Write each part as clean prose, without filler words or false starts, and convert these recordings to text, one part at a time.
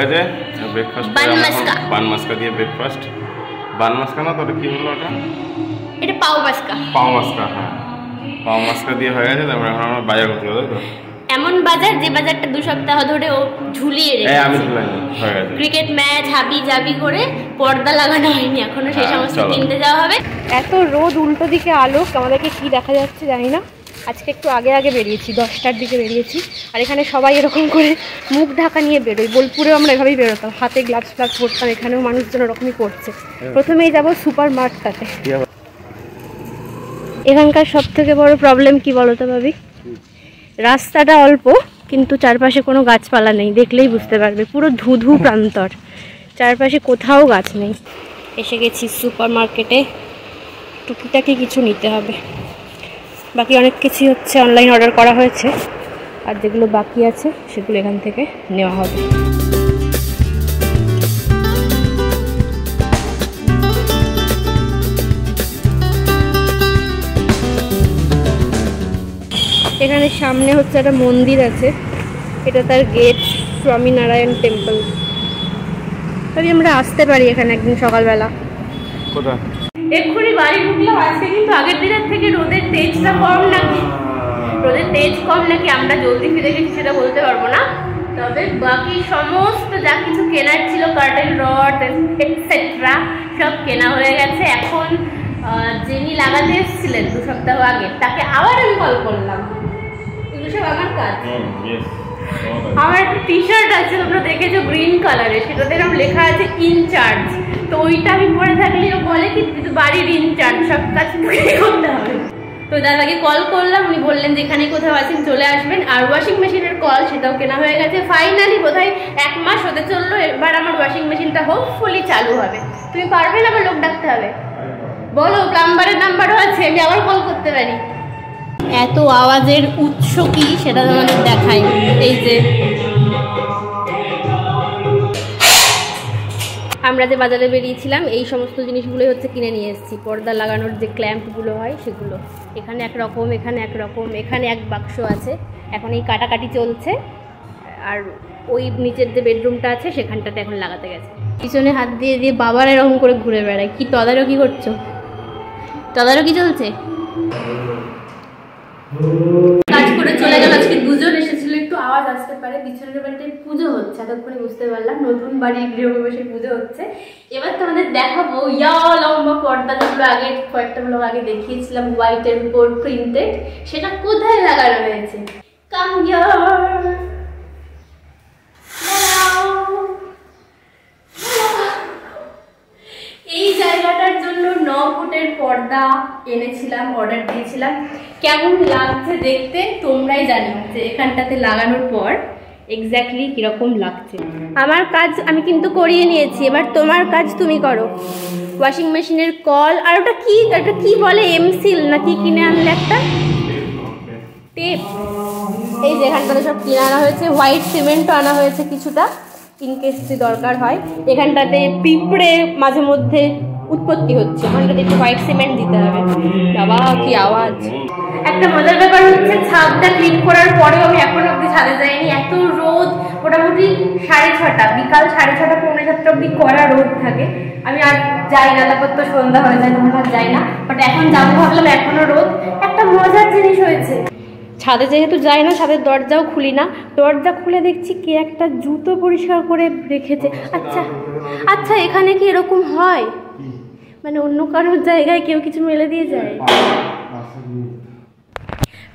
গেছে ব্রেকফাস্ট, বান মাস্কা দিয়ে ব্রেকফাস্ট। বান মাস্কা না, তোটা কি হলো ওটা? এটা পাও মাস্কা। পাও মাস্কা, হ্যাঁ পাও মাস্কা দিয়ে হয়ে গেছে। তারপরে এখন আমরা বাজার করতে হবে, তাই তো? এমন বাজার যে বাজারটা 2 সপ্তাহ ধরে ও ঝুলিয়ে রেখেছে। আমি ঝুলাইনি, হয়ে গেছে। ক্রিকেট ম্যাচ হাবি জাবি করে পর্দা লাগানো হয়নি এখনো, সেই সমস্ত কিনতে যাওয়া হবে। এত রোদ, উল্টো দিকে আলো, আমাদেরকে কি দেখা যাচ্ছে জানি না। আজকে একটু আগে আগে বেরিয়েছি, 10টার দিকে বেরিয়েছি। আর এখানে সবাই এরকম করে মুখ ঢাকা নিয়ে বেরোয়। বোলপুরেও আমরা এভাবেই বেরোতাম, হাতে গ্লাভস পরতাম। এখানেও মানুষজন ওরকমই করছে। প্রথমেই যাবো সুপার মার্টটাতে। এখানকার সব থেকে বড় প্রবলেম কি বলতো ভাবি? রাস্তাটা অল্প, কিন্তু চারপাশে কোনো গাছপালা নেই। দেখলেই বুঝতে পারবে, পুরো ধুধু প্রান্তর, চারপাশে কোথাও গাছ নেই। এসে গেছি সুপার মার্কেটে, টুকিটাকি কিছু নিতে হবে। বাকি অনেক কিছুই হচ্ছে অনলাইন অর্ডার করা হয়েছে, আর যেগুলো বাকি আছে সেগুলো এখান থেকে নেওয়া হবে। এখানে সামনে হচ্ছে একটা মন্দির আছে, এটা তার গেট, স্বামীনারায়ণ টেম্পল। তবে আমরা আসতে পারি এখানে একদিন সকালবেলা। কোথায়? এক্ষুনি বাড়ি ঢুকলাম। আজকে কিন্তু আগের দিনের থেকে রোদের তেজটা কম নাকি, রোদের তেজ কম নাকি আমরা জলদি ফিরে গেছি সেটা বলতে পারবো না। তবে বাকি সমস্ত যা কিছু কেনার ছিল, কার্টেন রড এটসেট্রা, সব কেনা হয়ে গেছে। এখন যিনি লাগাতে এসেছিলেন 2 সপ্তাহ আগে, তাকে আবার আমি কল করলাম। এগুলো সব আমার কাজ। আমার একটা টি শার্ট আছে, তোমরা দেখেছো গ্রিন কালারের, সেটাতে এরকম লেখা আছে ইনচার্জ। তো ওইটা আমি পরে থাকলে ও বলে কি তুই তো বাড়ির ইনচার্জ, সব কাজ তোকে করতে হবে। তো দাদাকে কল করলাম, উনি বললেন যে এখানে কোথাও আছেন, চলে আসবেন। আর ওয়াশিং মেশিনের কল, সেটাও কেনা হয়ে গেছে। ফাইনালি বোধহয় 1 মাস হতে চললো, এবার আমার ওয়াশিং মেশিনটা হোপফুলি চালু হবে। তুমি পারবে না, আবার লোক ডাকতে হবে? বলো, প্লাম্বারের নাম্বারও আছে, আমি আবার কল করতে পারি। এত আওয়াজের উৎস কি সেটা তোমাদের দেখাই। এই যে আমরা যে বাজারে বেরিয়েছিলাম, এই সমস্ত জিনিসগুলোই হচ্ছে কিনে নিয়ে এসেছি। পর্দা লাগানোর যে ক্ল্যাম্পগুলো হয় সেগুলো। এখানে একরকম, এখানে একরকম, এখানে এক বাক্স আছে। এখন এই কাটাকাটি চলছে। আর ওই নিচের যে বেডরুমটা আছে সেখানটাতে এখন লাগাতে গেছে। পিছনে হাত দিয়ে দিয়ে বাবার এরকম করে ঘুরে বেড়ায়। কি তদারকি করছো? তদারকি চলছে। কাজ করে চলে গেল। আজকে 2 জন এসেছিল, একটু আওয়াজ আসতে পারে। পিছনের বাড়িতে পুজো হচ্ছে, এতক্ষণে বুঝতে পারলাম নতুন বাড়ির গৃহপ্রবেশের পুজো হচ্ছে। এবার তোমাদের দেখাবো লম্বা পর্দা, যেগুলো আগে কয়েকটা ব্লগ আগে দেখিয়েছিলাম, হোয়াইটের উপর প্রিন্টেড, সেটা কোথায় লাগানো হয়েছে। কাম এই জায়গাটার জন্য 9 ফুটের পর্দা এনেছিলাম, অর্ডার দিয়েছিলাম। কেমন লাগছে দেখতে তোমরাই জানিও, যে এখানটাতে লাগানোর পর এক্স্যাক্টলি কিরকম লাগছে। আমার কাজ আমি কিন্তু করিয়ে নিয়েছি, এবার তোমার কাজ তুমি করো। ওয়াশিং মেশিনের কল, আর ওটা কি বলে, এমসিল না কি কিনে আনলে একটা টেপ। এই যে এখানটাতে সব কিনে আনা হয়েছে। হোয়াইট সিমেন্টও আনা হয়েছে কিছুটা, ইনকেস যদি দরকার হয়। এখানটাতে পিঁপড়ে মাঝে মধ্যে উৎপত্তি হচ্ছে, ওখানটাতে একটু হোয়াইট সিমেন্ট দিতে হবে। বাবা কি আওয়াজ! একটা মজার ব্যাপার হচ্ছে, ছাদটা ক্লিন করার পরেও আমি এখনো অব্দি ছাদে যাইনি। এত রোদ, মোটামুটি 6:30, বিকাল 6:30 পৌনে 7টা অব্দি কড়া রোদ থাকে। আমি আর যাই না, তারপর তো সন্ধ্যা হয়ে যায়, তখন আর যাই না। বাট এখন যাবো ভাবলাম, এখনো রোদ। একটা মজার জিনিস হয়েছে, ছাদে যেহেতু যাই না, ছাদের দরজাও খুলি না। দরজা খুলে দেখছি কে একটা জুতো পরিষ্কার করে রেখেছে। আচ্ছা এখানে কি এরকম হয়, মানে অন্য কারোর জায়গায় কেউ কিছু মেলে দিয়ে যায়?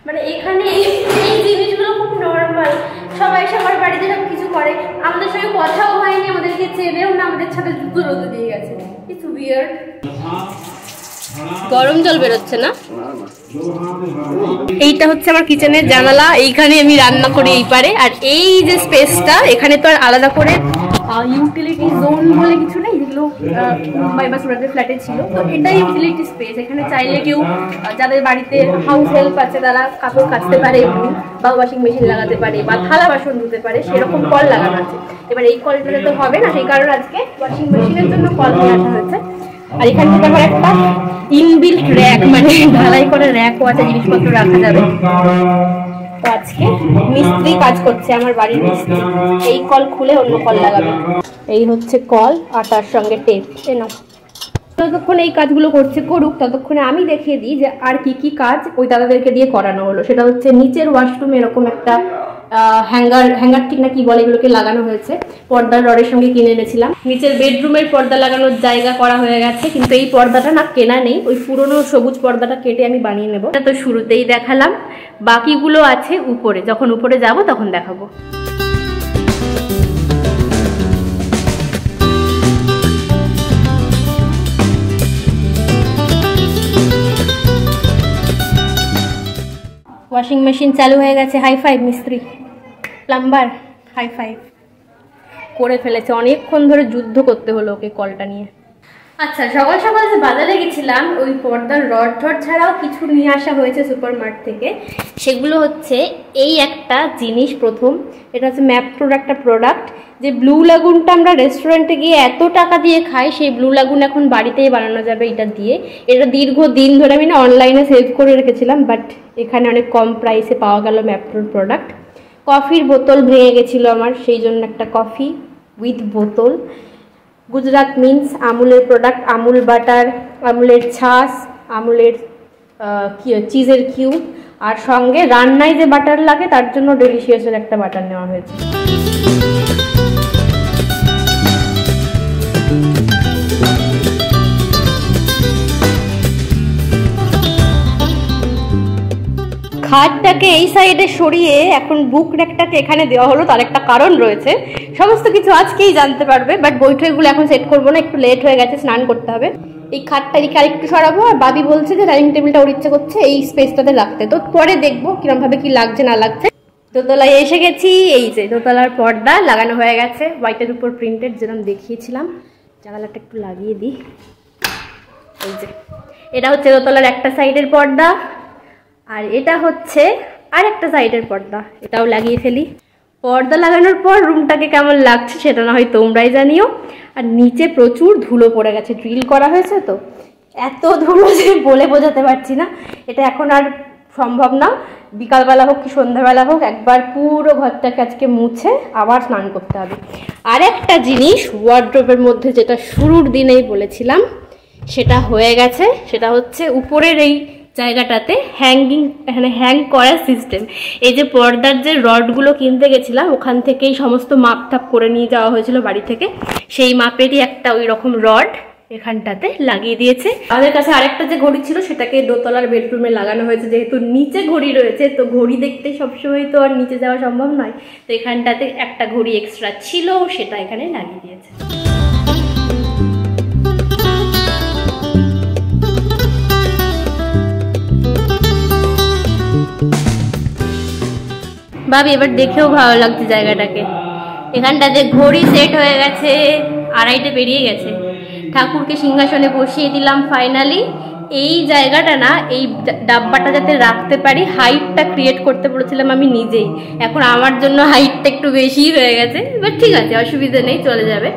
মানে এখানে এই জিনিসগুলো খুব নর্মাল, সবাই সবার বাড়িতে সব কিছু করে। আমাদের সঙ্গে কথাও হয়নি, আমাদেরকে চেনেও না, আমাদের ছাদে জুতো রোদে দিয়ে গেছে। It's weird. গরম জল বেরোচ্ছে না। এইটা হচ্ছে আমার কিচেনের জানালা, এইখানে আমি রান্না করি এই পারে। আর এই যে স্পেসটা, এখানে তো আর আলাদা করে ইউটিলিটি জোন বলে কিছু নেই, যেগুলো মুম্বাই বা সুরাটের ফ্ল্যাটে ছিল। তো এটাই ইউটিলিটি স্পেস। এখানে চাইলে কেউ যাদের বাড়িতে হাউস হেল্প আছে তারা কাপড় কাচতে পারে, বা ওয়াশিং মেশিন লাগাতে পারে, বা থালা বাসন ধুতে পারে, সেরকম কল লাগানো আছে। এবার এই কলটাতে তো হবে না, সেই কারণে আজকে ওয়াশিং মেশিনের জন্য কল নিয়ে আসা হয়েছে। আর এখান থেকে আমার একটা ইনবিল্ট র্যাক, মানে ঢালাই করে র্যাকও আছে, জিনিসপত্র রাখা যাবে। তো আজকে মিস্ত্রি কাজ করছে, আমার বাড়ির মিস্ত্রি। এই কল খুলে অন্য কল লাগাবে। এই হচ্ছে কল আর তার সঙ্গে টেপ। না, ততক্ষণ এই কাজগুলো করুক, ততক্ষণে আমি দেখিয়ে দিই যে আর কি কি কাজ ওই দাদাদেরকে দিয়ে করানো হলো। সেটা হচ্ছে নিচের ওয়াশরুমে এরকম একটা হ্যাঙ্গার ঠিক না কি বলে এগুলোকে লাগানো হয়েছে, পর্দার রডের সঙ্গে কিনে এনেছিলাম। নিচের বেডরুমের পর্দা লাগানোর জায়গা করা হয়ে গেছে, কিন্তু এই পর্দাটা না কেনা নেই, ওই পুরনো সবুজ পর্দাটা কেটে আমি বানিয়ে নেবো। এটা তো শুরুতেই দেখালাম, বাকিগুলো আছে উপরে, যখন উপরে যাব তখন দেখাবো। ওয়াশিং মেশিন চালু হয়ে গেছে। হাই ফাইভ মিস্ত্রি, প্লাম্বার, হাই ফাইভ করে ফেলেছে। অনেকক্ষণ ধরে যুদ্ধ করতে হলো ওকে কলটা নিয়ে। আচ্ছা, সকাল সকাল যে বাজারে গেছিলাম, ওই পর্দার রড টড ছাড়াও কিছু নিয়ে আসা হয়েছে সুপার মার্ট থেকে। সেগুলো হচ্ছে এই একটা জিনিস প্রথম, এটা হচ্ছে ম্যাপ্রোর একটা প্রোডাক্ট। যে ব্লু লাগুনটা আমরা রেস্টুরেন্টে গিয়ে এত টাকা দিয়ে খাই, সেই ব্লু লাগুন এখন বাড়িতেই বানানো যাবে এটা দিয়ে। এটা দীর্ঘদিন ধরে আমি না অনলাইনে সেভ করে রেখেছিলাম, বাট এখানে অনেক কম প্রাইসে পাওয়া গেল ম্যাপ্রোর প্রোডাক্ট। কফির বোতল ভেঙে গেছিলো আমার, সেই জন্য একটা কফি উইথ বোতল। গুজরাট মিন্স, আমুলের প্রোডাক্ট, আমুল বাটার, আমুলের ছাস, আমুলের চিজের কিউব, আর সঙ্গে রান্নায় যে বাটার লাগে তার জন্য ডেলিশিয়াসের একটা বাটার নেওয়া হয়েছে। খাটটাকে এই সাইডে সরিয়ে এখন বুক র্যাকটাকে এখানে দেওয়া হলো, তার একটা কারণ রয়েছে। সমস্ত কিছু আজকেই জানতে পারবে, বাট বইটইগুলো এখন সেট করবো না, একটু লেট হয়ে গেছে, স্নান করতে হবে। এই খাটটা এদিকে আরেকটু সরাবো, আর বাবি বলছে যে ডাইনিং টেবিলটা ওর ইচ্ছে করছে এই স্পেসটাতে রাখতে, তো পরে দেখবো কিরমভাবে কি লাগছে না লাগছে। দোতলায় এসে গেছি। এই যে দোতলার পর্দা লাগানো হয়ে গেছে, হোয়াইটের উপর প্রিন্টেড, যেরকম দেখিয়েছিলাম। জানালাটা একটু লাগিয়ে দিই। এই যে এটা হচ্ছে দোতলার একটা সাইডের পর্দা, আর এটা হচ্ছে আর একটা সাইডের পর্দা, এটাও লাগিয়ে ফেলি। পর্দা লাগানোর পর রুমটাকে কেমন লাগছে সেটা না হয় তোমরাই জানিও। আর নিচে প্রচুর ধুলো পড়ে গেছে, ড্রিল করা হয়েছে তো, এত ধুলো যে বলে বোঝাতে পারছি না। এটা এখন আর সম্ভব না, বিকালবেলা হোক কি সন্ধ্যাবেলা হোক একবার পুরো ঘরটাকে আজকে মুছে আবার স্নান করতে হবে। আর একটা জিনিস ওয়ার্ড্রোবের মধ্যে যেটা শুরুর দিনেই বলেছিলাম সেটা হয়ে গেছে, সেটা হচ্ছে উপরের এই জায়গাটাতে হ্যাং করার সিস্টেম। এই যে পর্দার যে রডগুলো কিনতে গেছিলাম ওখান থেকেই সমস্ত মাপ টাপ করে নিয়ে যাওয়া হয়েছিল বাড়ি থেকে, সেই মাপেরই একটা ওই রকম রড এখানটাতে লাগিয়ে দিয়েছে। আমাদের কাছে আরেকটা যে ঘড়ি ছিল সেটাকে দোতলার বেডরুমে লাগানো হয়েছে, যেহেতু নিচে ঘড়ি রয়েছে তো ঘড়ি দেখতে সবসময় তো আর নিচে যাওয়া সম্ভব নয়, তো এখানটাতে একটা ঘড়ি এক্সট্রা ছিল সেটা এখানে লাগিয়ে দিয়েছে। ভাবি এবার দেখেও ভালো লাগছে জায়গাটাকে। এখানটাতে ঘড়ি সেট হয়ে গেছে, 2:30 পেরিয়ে গেছে। ঠাকুরকে সিংহাসনে বসিয়ে দিলাম ফাইনালি। এই জায়গাটা না, এই ডাব্বাটা যাতে রাখতে পারি, হাইটটা ক্রিয়েট করতে বলেছিলাম আমি নিজেই। এখন আমার জন্য হাইটটা একটু বেশি হয়ে গেছে, এবার ঠিক আছে, অসুবিধা নেই, চলে যাবে।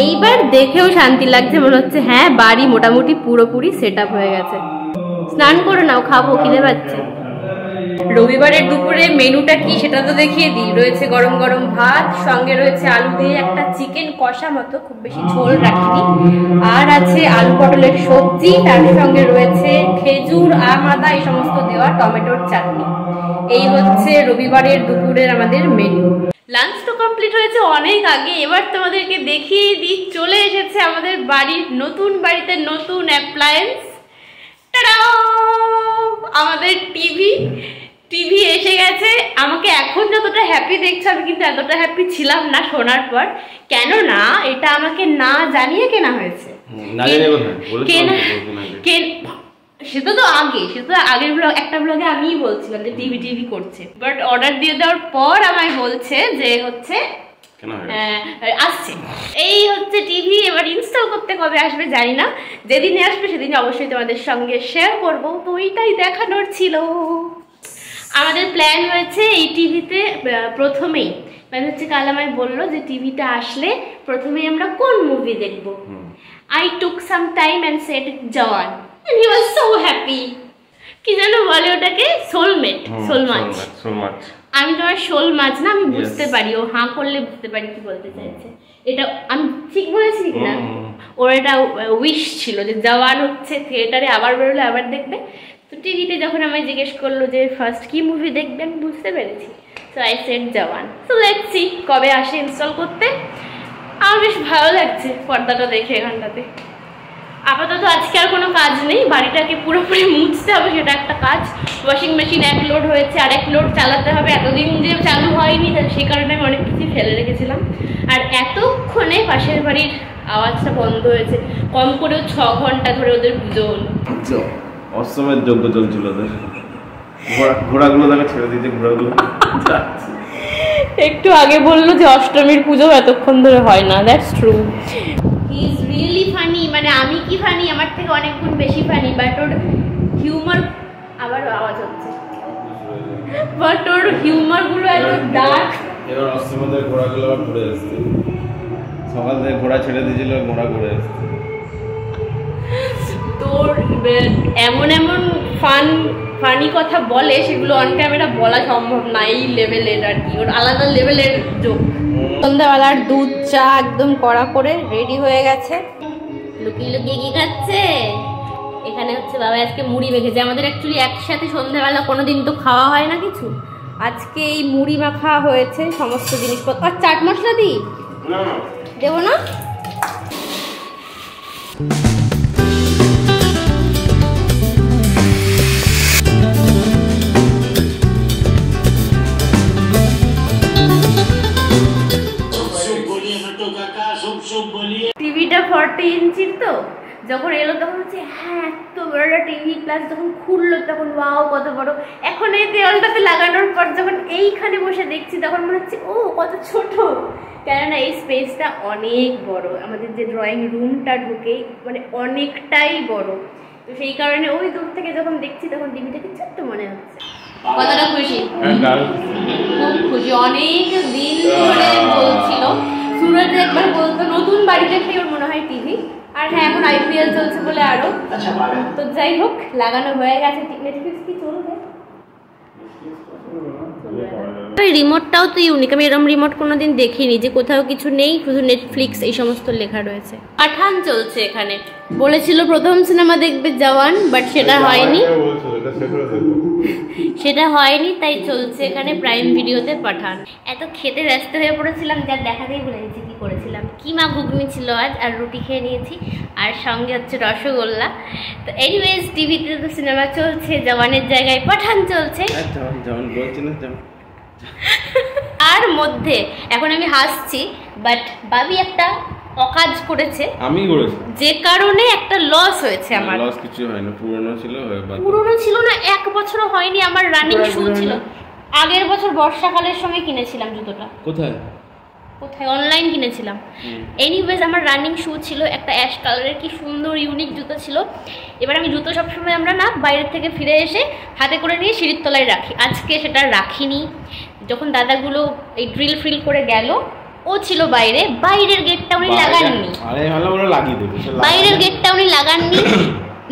এইবার দেখেও শান্তি লাগছে, মনে হচ্ছে হ্যাঁ বাড়ি মোটামুটি পুরোপুরি সেট আপ হয়ে গেছে। স্নান করে নাও, খাবো, খিদে পাচ্ছে। রবিবারের দুপুরে মেনুটা কি সেটা তো দেখিয়ে দিই। রয়েছে গরম গরম ভাত, সঙ্গে রয়েছে আলু দিয়ে একটা চিকেন কষা মতো, খুব বেশি ঝোল রাখিনি, আর আছে আলু পটলের সবজি, তার সঙ্গে রয়েছে খেজুর, আম, আদা এই সমস্ত দেওয়া টমেটোর চাটনি। এই হচ্ছে রবিবারের দুপুরের আমাদের মেনু। লাঞ্চ তো কমপ্লিট হয়েছে অনেক আগে, এবার তোমাদেরকে দেখিয়ে দিই। চলে এসেছে আমাদের বাড়ির নতুন বাড়িতে নতুন অ্যাপ্লায়েন্স, আমাদের টিভি এসে গেছে। আমাকে এখন যতটা হ্যাপি দেখছে আমি কিন্তু এতটা হ্যাপি ছিলাম না শোনার পর, কেননা এটা আমাকে না জানিয়ে কেনা হয়েছে। সেটা তো আগের ব্লগ, একটা ব্লগে আমিই বলছিলাম যে টিভি করছে, বাট অর্ডার দিয়ে দেওয়ার পর আমায় বলছে যে হচ্ছে আসছে। এই হচ্ছে টিভি, এবার ইনস্টল করতে কবে আসবে জানি না, যেদিনে আসবে সেদিন অবশ্যই তোমাদের সঙ্গে শেয়ার করবো। তো ওইটাই দেখানোর ছিল। আমাদের প্ল্যান হয়েছে এই টিভিতে প্রথমেই, মানে হচ্ছে কাল আমায় বললো যে টিভিটা আসলে প্রথমেই আমরা কোন মুভি দেখবো। I took some time and said jawan, and he was so happy. কি যেন বলে ওটাকে, সোলমেট, শোল মাছ। আমি তোমার শোল মাছ না, আমি বুঝতে পারি, ও হাঁ করলে বুঝতে পারি কি বলতে চাইছে। এটা আমি ঠিক বলেছি না? ওর এটা উইশ ছিল যে জওয়ান হচ্ছে থিয়েটারে আবার বেরোলে আবার দেখবে। তো টিভিতে যখন আমায় জিজ্ঞেস করলো যে ফার্স্ট কি মুভি দেখবে, আমি বুঝতে পেরেছি। So I said jawan. So let's see কবে আসে ইনস্টল করতে। আমার বেশ ভালো লাগছে পর্দাটা দেখে এখানটাতে। আপাতত আজকে আর কোনো কাজ নেই, বাড়িটাকে পুরোপুরি মুছতে হবে, সেটা একটা কাজ। ওয়াশিং মেশিন এক লোড হয়েছে, আর এক লোড চালাতে হবে। এতদিন যে চালু হয়নি সেই কারণে আমি অনেক কিছু ফেলে রেখেছিলাম। আর এতক্ষণে পাশের বাড়ির আওয়াজটা বন্ধ হয়েছে। কম করেও 6 ঘন্টা ধরে ওদের পুজো হলো। অষ্টমের যজ্ঞ চলছিল ওদের। ঘোড়াগুলো তাকে ছেড়ে দিয়েছে, ঘোড়াগুলো একটু আগে বললো যে অষ্টমীর পুজো এতক্ষণ ধরে হয় না। That's true. He is really funny, মানে আমি কি ফানি, আমার থেকে অনেক গুণ বেশি ফানি। বাট ওর হিউমার, আবার আওয়াজ হচ্ছে, বাট ওর হিউমার গুলো এত ডার্ক। এবার অষ্টমীর ঘোড়াগুলো আবার ঘুরে আসছে। সকাল থেকে ঘোড়া ছেড়ে দিয়েছিল, ঘোড়া ঘুরে আসছে। তোর এমন এমন ফানি কথা বলে, সেগুলো অন ক্যামেরা বলা সম্ভব না, এই লেভেলের আর কি, ওর আলাদা লেভেলের জোক। সন্ধ্যাবেলার দুধ চা একদম কড়া করে রেডি হয়ে গেছে। লুকিয়ে লুকিয়ে কি খাচ্ছে? এখানে হচ্ছে বাবা আজকে মুড়ি মেখেছে। আমাদের অ্যাকচুয়ালি একসাথে সন্ধ্যাবেলা কোনোদিন তো খাওয়া হয় না কিছু। আজকে এই মুড়ি মাখা হয়েছে সমস্ত জিনিসপত্র। আর চাট মশলা দিই দেবো না? টিভিটা 40 ইঞ্চির তো, যখন এলো তখন হচ্ছে হ্যাঁ এত বড় টিভি, প্লাস যখন খুললো তখন ওয়াও কত বড়। এখন এই দেওয়ালটাতে লাগানোর পর যখন এইখানে বসে দেখছি তখন মনে হচ্ছে ও কত ছোট। কেননা এই স্পেসটা অনেক বড়, আমাদের যে ড্রয়িং রুমটা ঢুকে মানে অনেকটাই বড়। তো সেই কারণে ওই দূর থেকে যখন দেখছি তখন টিভিটাকে ছোট্ট মনে হচ্ছে। কতটা খুশি? খুব খুশি। অনেক দিন ধরে বলছিল, সুরজ একবার বলতো নতুন বাড়িতে থেকে ওর মনে হয় টিভি। আর হ্যাঁ এখন IPL চলছে বলে আরো। তো যাই হোক লাগানো হয়ে গেছে। নেটফ্লিক্স কি চলবে? রিমোটটাও তো ইউনিক, আমি এরকম রিমোট কোনোদিন দেখিনি যে কোথাও কিছু নেই, শুধু নেটফ্লিক্স এই সমস্ত লেখা রয়েছে। পাঠান চলছে এখানে। বলেছিল প্রথম সিনেমা দেখবে জওয়ান, বাট সেটা হয়নি, তাই চলছে এখানে প্রাইম ভিডিওতে পাঠান। এত খেতে ব্যস্ত হয়ে পড়েছিলাম যার দেখাতেই ভুলে গেছি কি করেছিলাম। কিমা ঘুগনি ছিল আজ, আর রুটি খেয়ে নিয়েছি, আর সঙ্গে হচ্ছে রসগোল্লা। তো এনিওয়েজ টিভিতে তো সিনেমা চলছে, জওয়ানের জায়গায় পাঠান চলছে। আর মধ্যে এখন আমি হাসছি, বাট বাবি একটা অকাজ করেছে, আমি করেছি, যে কারণে একটা লস হয়েছে। আমার লস কিছু হয় না, পুরনো ছিল না, 1 বছরও হয়নি। আমার রানিং শু ছিল, আগের বছর বর্ষাকালের সময় কিনেছিলাম জুতোটা। কোথায় অনলাইন কিনেছিলাম। এনিওয়েজ আমার রানিং শু ছিল একটা অ্যাশ কালারের, কি সুন্দর ইউনিক জুতো ছিল। এবার আমি জুতো সবসময় আমরা না বাইরের থেকে ফিরে এসে হাতে করে নিয়ে সিঁড়ির তলায় রাখি। আজকে সেটা রাখিনি। যখন দাদাগুলো এই ড্রিল ফ্রিল করে গেল, ও ছিল বাইরের গেটটা উনি লাগাননি। বাইরের গেটটা উনি লাগাননি,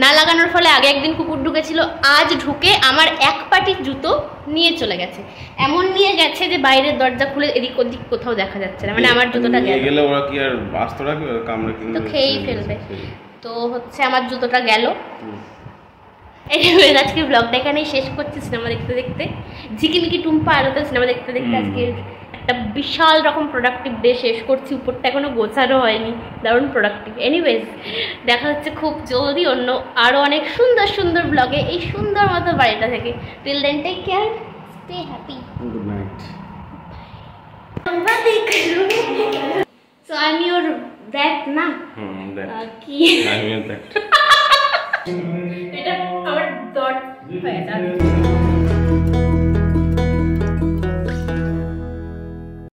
না লাগানোর ফলে আগে একদিন কুকুর ঢুকেছিল, আজ ঢুকে আমার এক পাটি জুতো নিয়ে চলে গেছে। এমন নিয়ে গেছে যে বাইরের দরজা খুলে এদিক ওদিক কোথাও দেখা যাচ্ছে না, মানে আমার জুতোটা গেল। ওরা কি আর আস্ত রাখবে? কামড়ে তো খেয়েই ফেলবে। তো হচ্ছে আমার জুতোটা গেল। আজকে ব্লগটা এখানেই শেষ করছি। সিনেমা দেখতে দেখতে ঝিকিমিকি টুম্পা আলোতে সিনেমা দেখতে দেখতে আজকে একটা বিশাল রকম প্রোডাক্টিভ ডে শেষ করছি। উপরটা এখনো গোছানো হয়নি, দারুণ প্রোডাক্টিভ। এনিওয়েজ দেখা হচ্ছে খুব জলদি অন্য আরও অনেক সুন্দর সুন্দর ব্লগে এই সুন্দর মতো বাড়িটা থেকে। Till then take care, stay happy, good night. So I am your that না কি আই এম দ্যাট। এটা আমার ডট হয়ে যাচ্ছে।